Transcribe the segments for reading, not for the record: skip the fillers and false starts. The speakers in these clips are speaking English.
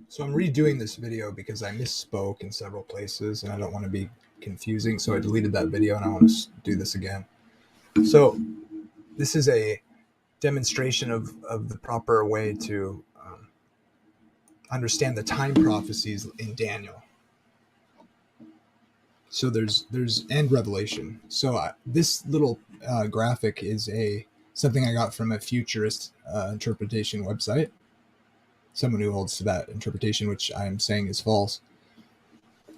So I'm redoing this video because I misspoke in several places and I don't want to be confusing. So I deleted that video and I want to do this again. So this is a demonstration of the proper way to understand the time prophecies in Daniel. So there's and Revelation. So this little graphic is something I got from a futurist interpretation website. Someone who holds to that interpretation, which I am saying is false.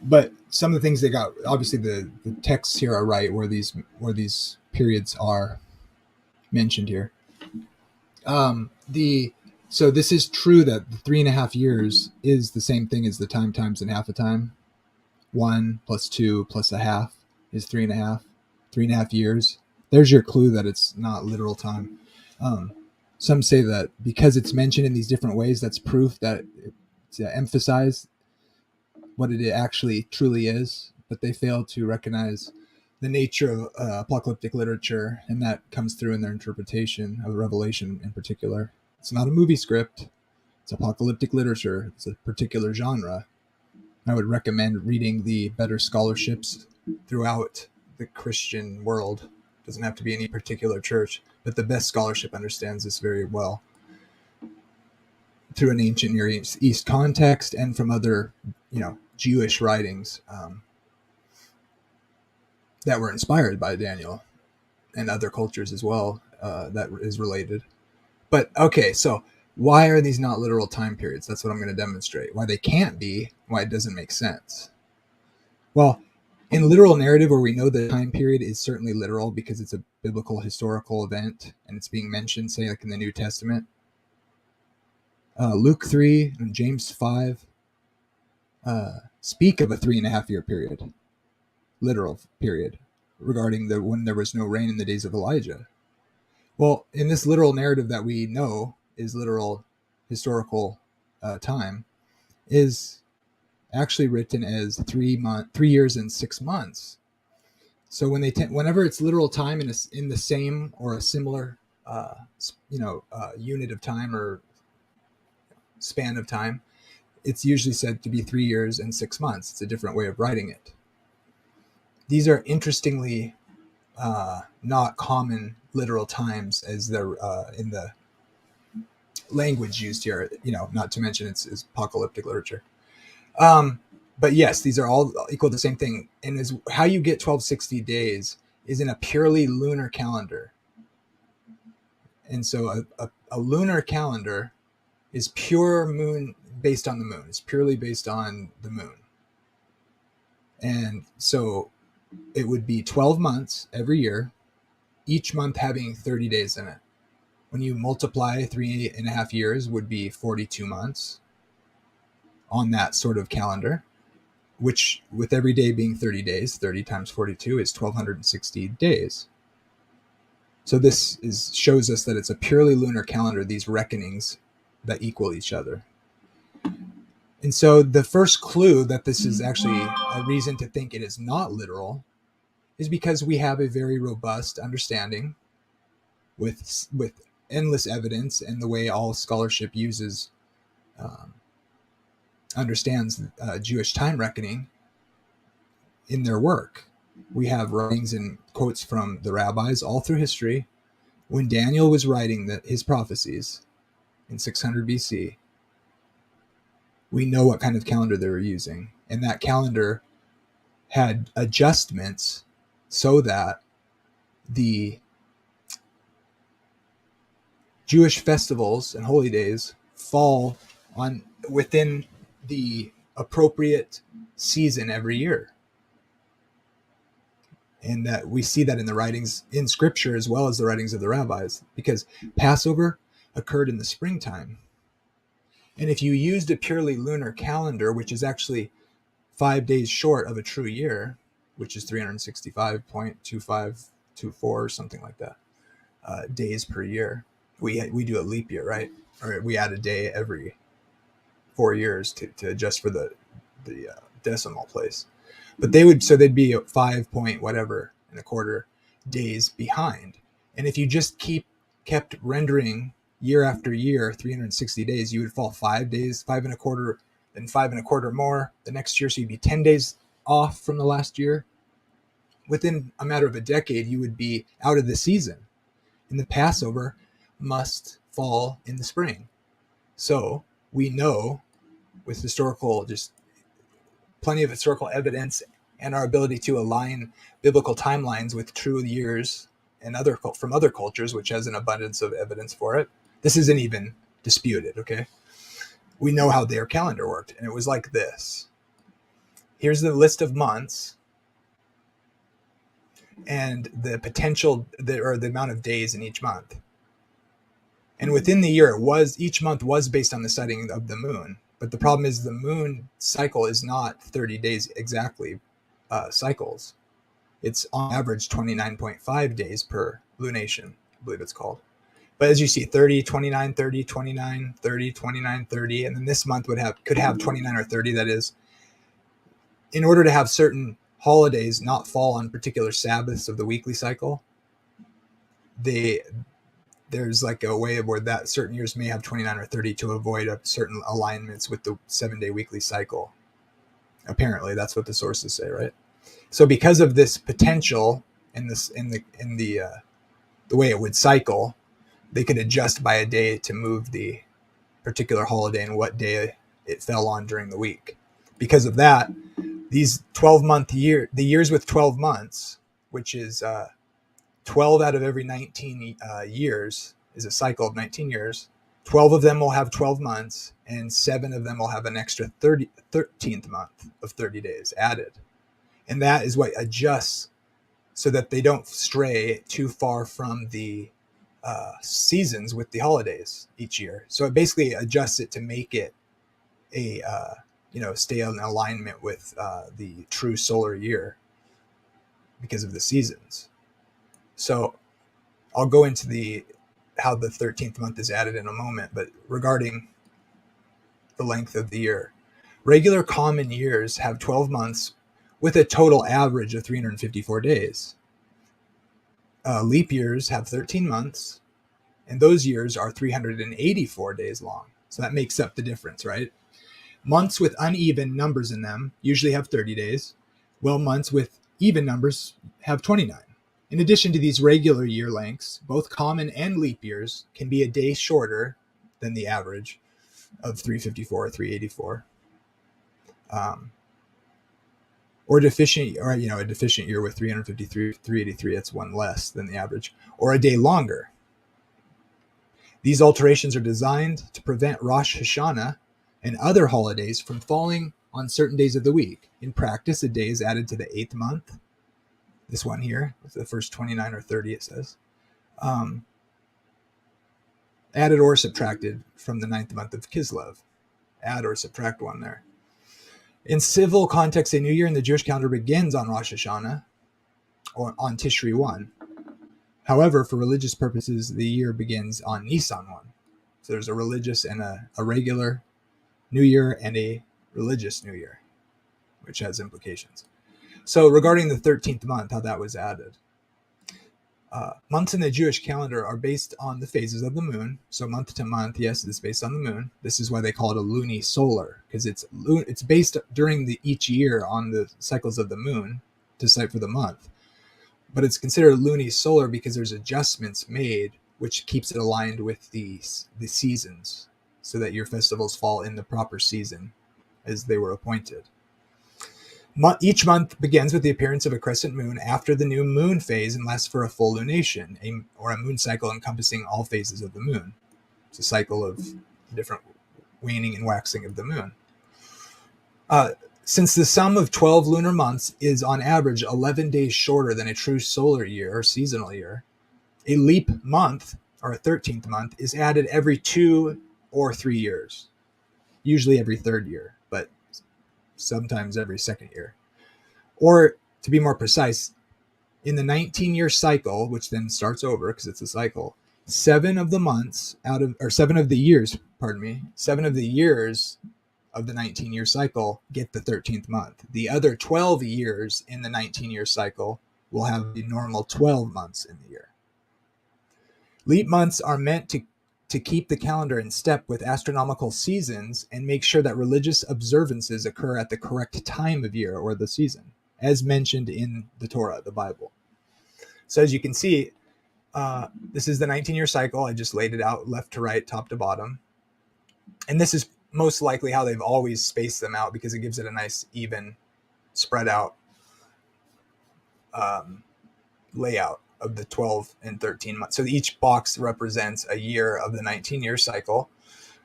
But some of the things they got, obviously the texts here are right where these periods are mentioned here. So this is true that the 3.5 years is the same thing as the time times and half a time. 1 plus 2 plus a half is 3.5. 3.5 years. There's your clue that it's not literal time. Some say that because it's mentioned in these different ways, that's proof that to emphasize what it actually truly is, but they fail to recognize the nature of apocalyptic literature, and that comes through in their interpretation of Revelation in particular. It's not a movie script. It's apocalyptic literature. It's a particular genre. I would recommend reading the better scholarships throughout the Christian world. It doesn't have to be any particular church, but the best scholarship understands this very well through an ancient Near East context and from other, Jewish writings that were inspired by Daniel and other cultures as well that is related. But okay, so why are these not literal time periods? That's what I'm going to demonstrate. Why they can't be, why it doesn't make sense. Well, in literal narrative where we know the time period is certainly literal because it's a biblical historical event and it's being mentioned, say like in the New Testament, Luke 3 and James 5 speak of a 3.5 year period, literal period, regarding when there was no rain in the days of Elijah. Well, in this literal narrative that we know is literal historical time, is actually written as 3 years and 6 months. So whenever it's literal time in the same or a similar unit of time or span of time, it's usually said to be 3 years and 6 months. It's a different way of writing it. These are interestingly not common literal times as they're in the language used here, not to mention it's apocalyptic literature. But yes, these are all equal to the same thing. And is how you get 1260 days is in a purely lunar calendar. And so a lunar calendar is pure moon based on the moon. It's purely based on the moon. And so it would be 12 months every year, each month having 30 days in it. When you multiply 3.5 years would be 42 months on that sort of calendar, which with every day being 30 days, 30 times 42 is 1,260 days. So this shows us that it's a purely lunar calendar, these reckonings that equal each other. And so the first clue that this is actually a reason to think it is not literal is because we have a very robust understanding with endless evidence and the way all scholarship understands Jewish time reckoning in their work. We have writings and quotes from the rabbis all through history. When Daniel was writing his prophecies in 600 BC, we know what kind of calendar they were using. And that calendar had adjustments so that the Jewish festivals and holy days fall within the appropriate season every year. And that we see that in the writings in scripture as well as the writings of the rabbis, because Passover occurred in the springtime. And if you used a purely lunar calendar, which is actually 5 days short of a true year, which is 365.2524 or something like that, days per year. We do a leap year, right? Or we add a day every 4 years to adjust for the decimal place. But they'd be 5 point whatever and a quarter days behind. And if you just kept rendering year after year, 360 days, you would fall 5 days, 5 1/4, then 5 1/4 more the next year. So you'd be 10 days off from the last year. Within a matter of a decade, you would be out of the season. And the Passover must fall in the spring. So we know with just plenty of historical evidence and our ability to align biblical timelines with true years and from other cultures, which has an abundance of evidence for it. This isn't even disputed, okay? We know how their calendar worked, and it was like this. Here's the list of months and the potential, or the amount of days in each month. And within the year, each month was based on the sighting of the moon. But the problem is the moon cycle is not 30 days exactly cycles. It's on average 29.5 days per lunation, I believe it's called. But as you see, 30, 29, 30, 29, 30, 29, 30, and then this month could have 29 or 30. That is, in order to have certain holidays not fall on particular Sabbaths of the weekly cycle, there's like a way of where that certain years may have 29 or 30 to avoid certain alignments with the 7-day weekly cycle. Apparently, that's what the sources say, right? So because of this potential and this in the way it would cycle, they could adjust by a day to move the particular holiday and what day it fell on during the week. Because of that, these 12-month the years with 12 months, which is 12 out of every 19 years is a cycle of 19 years. 12 of them will have 12 months, and 7 of them will have an extra 13th month of 30 days added. And that is what adjusts so that they don't stray too far from the seasons with the holidays each year. So it basically adjusts it to make it stay in alignment with the true solar year because of the seasons. So I'll go into how the 13th month is added in a moment, but regarding the length of the year, regular common years have 12 months with a total average of 354 days. Leap years have 13 months, and those years are 384 days long. So that makes up the difference, right? Months with uneven numbers in them usually have 30 days, while months with even numbers have 29. In addition to these regular year lengths, both common and leap years can be a day shorter than the average of 354 or 384. Or a deficient year with 353, 383, that's one less than the average, or a day longer. These alterations are designed to prevent Rosh Hashanah and other holidays from falling on certain days of the week. In practice, a day is added to the 8th month. This one here, the first 29 or 30, it says. Added or subtracted from the 9th month of Kislev. Add or subtract one there. In civil context, a new year in the Jewish calendar begins on Rosh Hashanah or on Tishri 1. However, for religious purposes, the year begins on Nisan 1. So there's a religious and a regular new year and a religious new year, which has implications. So regarding the 13th month, how that was added. Months in the Jewish calendar are based on the phases of the moon. So month to month, yes, it's based on the moon. This is why they call it a lunisolar, because it's based during each year on the cycles of the moon to cite for the month. But it's considered lunisolar because there's adjustments made, which keeps it aligned with the seasons so that your festivals fall in the proper season as they were appointed. Each month begins with the appearance of a crescent moon after the new moon phase and lasts for a full lunation, or a moon cycle encompassing all phases of the moon. It's a cycle of different waning and waxing of the moon. Since the sum of 12 lunar months is on average 11 days shorter than a true solar year or seasonal year, a leap month, or a 13th month, is added every 2 or 3 years, usually every 3rd year, but sometimes every 2nd year. Or to be more precise, in the 19-year cycle, which then starts over because it's a cycle, 7 of the years of the 19-year cycle get the 13th month. The other 12 years in the 19-year cycle will have the normal 12 months in the year. Leap months are meant to to keep the calendar in step with astronomical seasons and make sure that religious observances occur at the correct time of year or the season, as mentioned in the Torah, the Bible. So as you can see, this is the 19-year cycle. I just laid it out left to right, top to bottom. And this is most likely how they've always spaced them out because it gives it a nice, even, spread out layout of the 12 and 13 months. So each box represents a year of the 19-year cycle,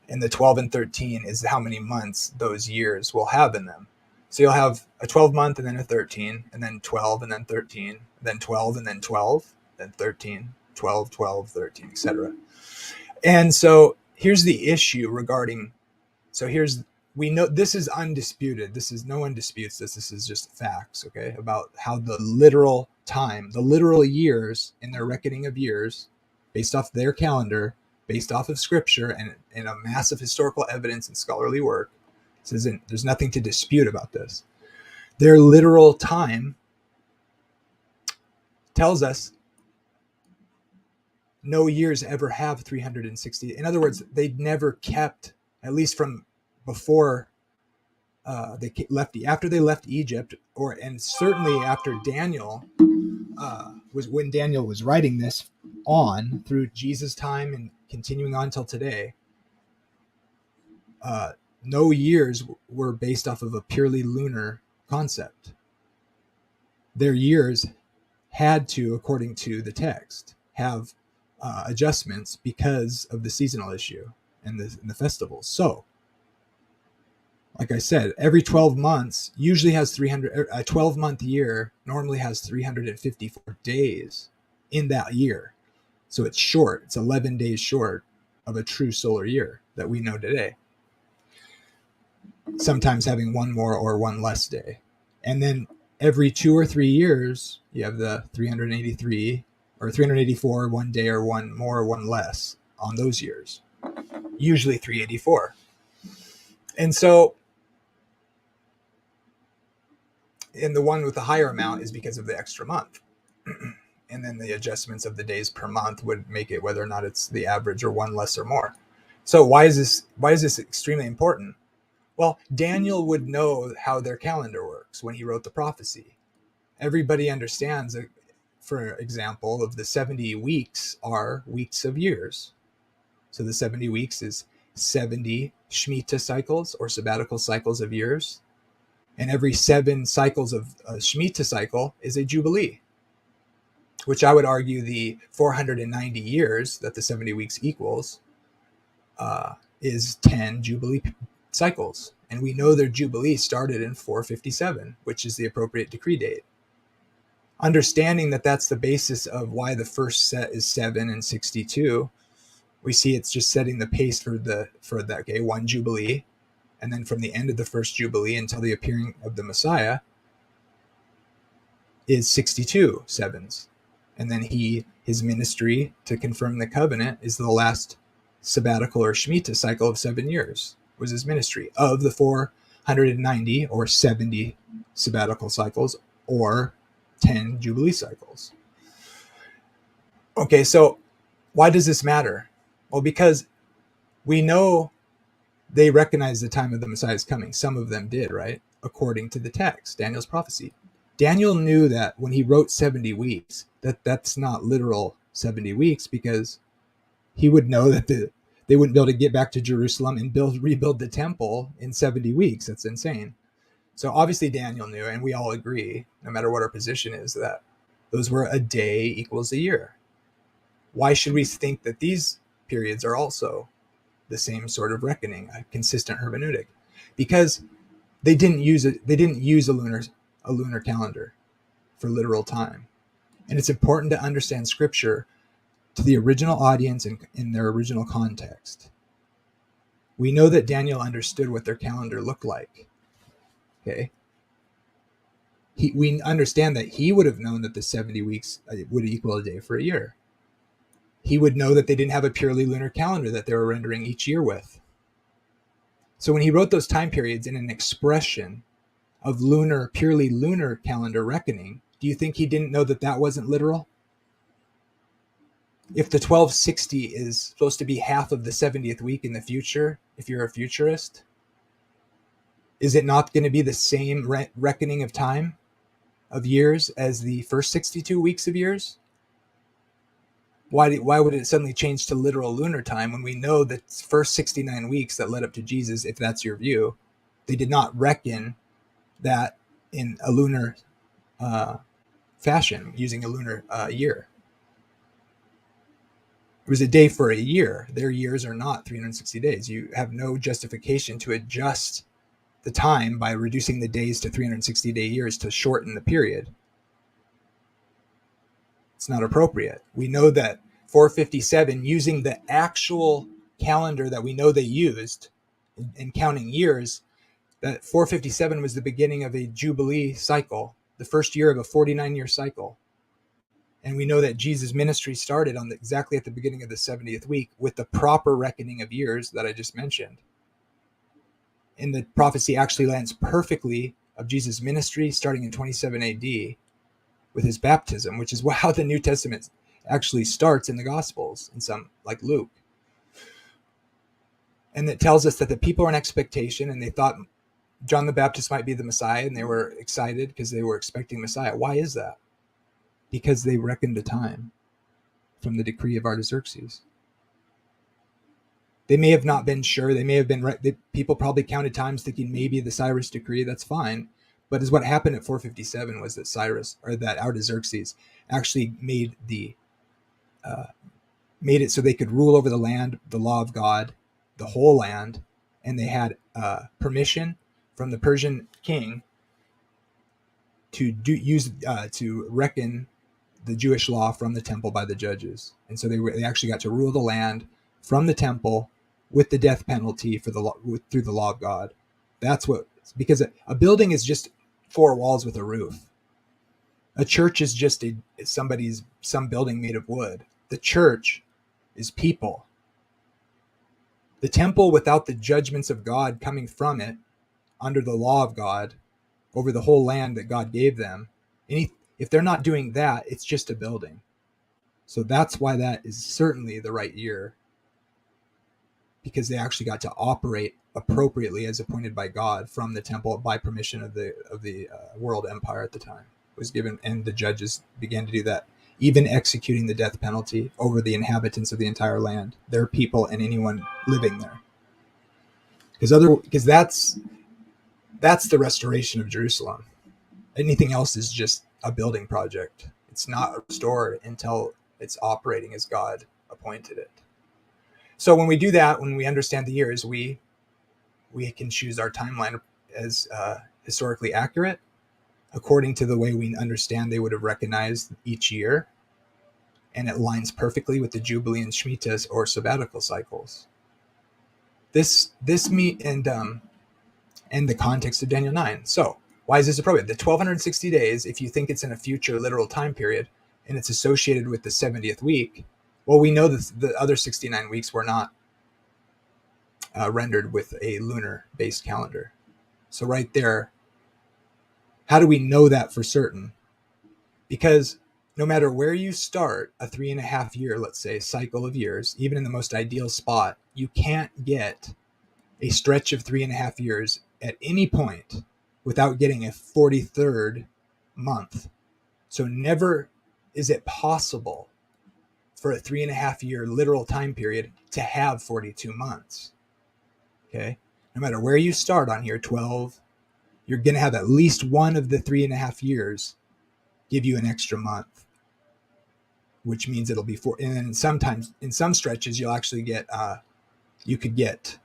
and the 12 and 13 is how many months those years will have in them. So you'll have a 12 month and then a 13, and then 12 and then 13, then 12 and then 12, then 13, 12, 12, 13, etc. And so here's the issue regarding, we know this is undisputed. No one disputes this. This is just facts, okay, about how the literal time, the literal years in their reckoning of years, based off their calendar, based off of scripture and a massive historical evidence and scholarly work, there's nothing to dispute about this. Their literal time tells us no years ever have 360. In other words, they'd never kept, at least from before after they left Egypt, and certainly after Daniel was when Daniel was writing this on through Jesus' time and continuing on till today. No years were based off of a purely lunar concept. Their years had to, according to the text, have adjustments because of the seasonal issue and the festivals. So, like I said, every 12 months usually has 300. A 12-month year normally has 354 days in that year. So it's short. It's 11 days short of a true solar year that we know today. Sometimes having one more or one less day. And then every 2 or 3 years, you have the 383 or 384, one day or one more or one less on those years. Usually 384. And so, and the one with the higher amount is because of the extra month. And then the adjustments of the days per month would make it whether or not it's the average or one less or more. So why is this extremely important? Well, Daniel would know how their calendar works when he wrote the prophecy. Everybody understands, for example, of the 70 weeks are weeks of years. So the 70 weeks is 70 Shemitah cycles or sabbatical cycles of years. And every 7 cycles of a Shemitah cycle is a Jubilee, which I would argue the 490 years that the 70 weeks equals is 10 Jubilee cycles. And we know their Jubilee started in 457, which is the appropriate decree date. Understanding that that's the basis of why the first set is 7 and 62, we see it's just setting the pace for that, okay, one Jubilee. And then from the end of the first Jubilee until the appearing of the Messiah is 62 sevens. And then his ministry to confirm the covenant is the last sabbatical or Shemitah cycle of 7 years was his ministry of the 490 or 70 sabbatical cycles or 10 Jubilee cycles. Okay, so why does this matter? Well, because we know they recognize the time of the Messiah is coming. Some of them did, right? According to the text, Daniel's prophecy. Daniel knew that when he wrote 70 weeks, that's not literal 70 weeks, because he would know that they wouldn't be able to get back to Jerusalem and rebuild the temple in 70 weeks. That's insane. So obviously Daniel knew, and we all agree, no matter what our position is, that those were a day equals a year. Why should we think that these periods are also the same sort of reckoning, a consistent hermeneutic? Because they didn't use a lunar calendar for literal time. And it's important to understand scripture to the original audience and in their original context. We know that Daniel understood what their calendar looked like. Okay. We understand that he would have known that the 70 weeks would equal a day for a year. He would know that they didn't have a purely lunar calendar that they were rendering each year with. So when he wrote those time periods in an expression of purely lunar calendar reckoning, do you think he didn't know that that wasn't literal? if the 1260 is supposed to be half of the 70th week in the future, if you're a futurist, is it not going to be the same reckoning of time, of years, as the first 62 weeks of years? Why would it suddenly change to literal lunar time when we know that first 69 weeks that led up to Jesus, if that's your view, they did not reckon that in a lunar fashion, using a lunar year? It was a day for a year. Their years are not 360 days. You have no justification to adjust the time by reducing the days to 360-day years to shorten the period. It's not appropriate. We know that 457, using the actual calendar that we know they used in counting years, that 457 was the beginning of a Jubilee cycle, the first year of a 49-year cycle. And we know that Jesus' ministry started on exactly at the beginning of the 70th week with the proper reckoning of years that I just mentioned. And the prophecy actually lands perfectly of Jesus' ministry starting in 27 AD with his baptism, which is how the New Testament actually starts in the Gospels, in some, like Luke. And it tells us that the people are in expectation, and they thought John the Baptist might be the Messiah, and they were excited because they were expecting Messiah. Why is that? Because they reckoned the time from the decree of Artaxerxes. They may have not been sure. They may have been right. People probably counted times thinking maybe the Cyrus decree, that's fine. But as what happened at 457 was that Artaxerxes actually made it so they could rule over the land, the law of God, the whole land, and they had permission from the Persian king to reckon the Jewish law from the temple by the judges. And so they actually got to rule the land from the temple with the death penalty through the law of God. That's what, because a building is just four walls with a roof. A church is just some building made of wood. The church is people. The temple, without the judgments of God coming from it under the law of God over the whole land that God gave them, if they're not doing that, it's just a building. So that's why that is certainly the right year, because they actually got to operate appropriately as appointed by God from the temple by permission of the world empire at the time was given, and the judges began to do that, even executing the death penalty over the inhabitants of the entire land, their people and anyone living there. Because that's the restoration of Jerusalem. Anything else is just a building project. It's not restored until it's operating as God appointed it. So when we do that, when we understand the years, we can choose our timeline as historically accurate, according to the way we understand they would have recognized each year, and it lines perfectly with the Jubilee and Shemitah or sabbatical cycles. This and the context of Daniel 9. So why is this appropriate? The 1260 days, if you think it's in a future literal time period and it's associated with the 70th week, well, we know that the other 69 weeks were not rendered with a lunar-based calendar. So right there, how do we know that for certain? Because no matter where you start a 3.5 year, let's say, cycle of years, even in the most ideal spot, you can't get a stretch of 3.5 years at any point without getting a 43rd month. So never is it possible for a 3.5 year literal time period to have 42 months. Okay. No matter where you start on here, 12, you're going to have at least one of the 3.5 years give you an extra month, which means it'll be four. And then sometimes in some stretches, you'll actually get, you could get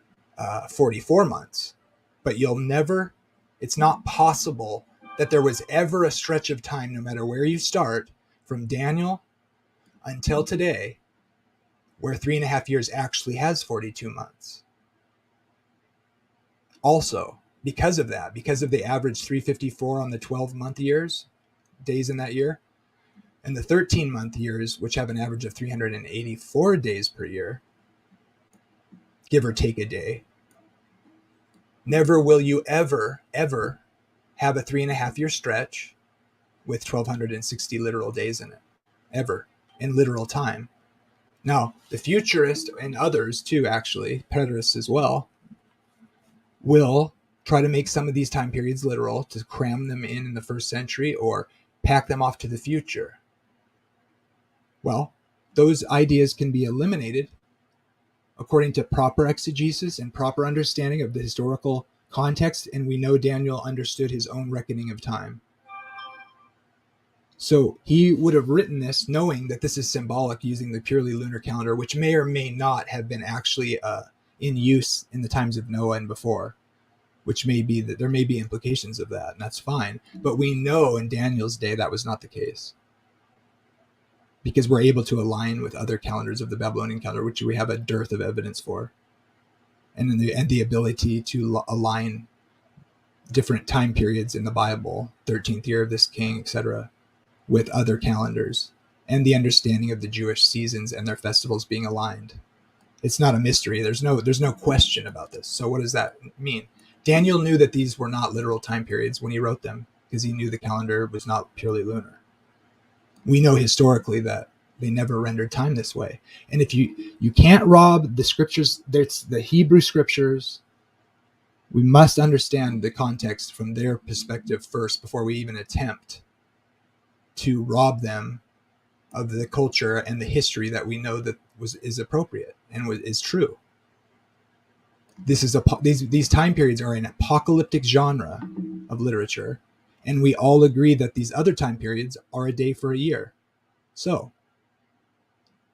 44 months, but it's not possible that there was ever a stretch of time, no matter where you start, from Daniel until today, where 3.5 years actually has 42 months. Also, because of the average 354 on the 12-month years, days in that year, and the 13-month years, which have an average of 384 days per year, give or take a day, never will you ever have a 3.5 year stretch with 1,260 literal days in it, ever, in literal time. Now, the futurist and others too, actually, preterists as well, will try to make some of these time periods literal to cram them in the first century or pack them off to the future. Well, those ideas can be eliminated according to proper exegesis and proper understanding of the historical context, and we know Daniel understood his own reckoning of time. So he would have written this knowing that this is symbolic, using the purely lunar calendar, which may or may not have been actually in use in the times of Noah and before, which may be that there may be implications of that, and that's fine. But we know in Daniel's day that was not the case, because we're able to align with other calendars of the Babylonian calendar, which we have a dearth of evidence for, and the ability to align different time periods in the Bible, 13th year of this king, etc., with other calendars, and the understanding of the Jewish seasons and their festivals being aligned. It's not a mystery. There's no question about this. So what does that mean? Daniel knew that these were not literal time periods when he wrote them, because he knew the calendar was not purely lunar. We know historically that they never rendered time this way. And if you can't rob the scriptures, there's the Hebrew scriptures. We must understand the context from their perspective first before we even attempt to rob them of the culture and the history that we know that is appropriate and is true. These time periods are an apocalyptic genre of literature, and we all agree that these other time periods are a day for a year. So,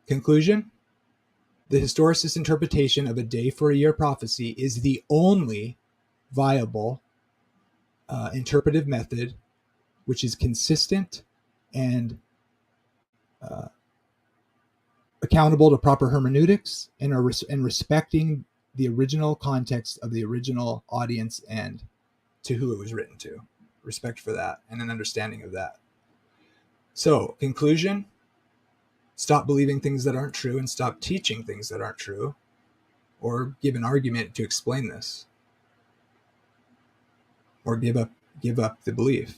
conclusion: the historicist interpretation of a day for a year prophecy is the only viable interpretive method which is consistent and accountable to proper hermeneutics and respecting the original context of the original audience and to who it was written to. Respect for that and an understanding of that. So, conclusion: stop believing things that aren't true and stop teaching things that aren't true, or give an argument to explain this, or give up the belief.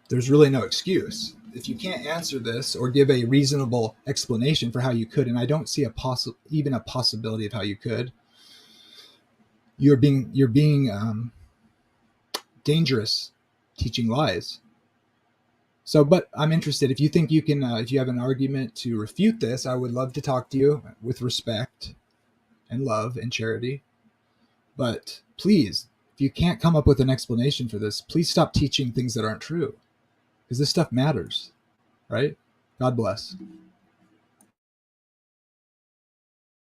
There's really no excuse. If you can't answer this or give a reasonable explanation for how you could, and I don't see even a possibility of how you could, you're being dangerous teaching lies. So, but I'm interested. If you think you can, if you have an argument to refute this, I would love to talk to you with respect and love and charity. But please, if you can't come up with an explanation for this, please stop teaching things that aren't true, because this stuff matters, right? God bless.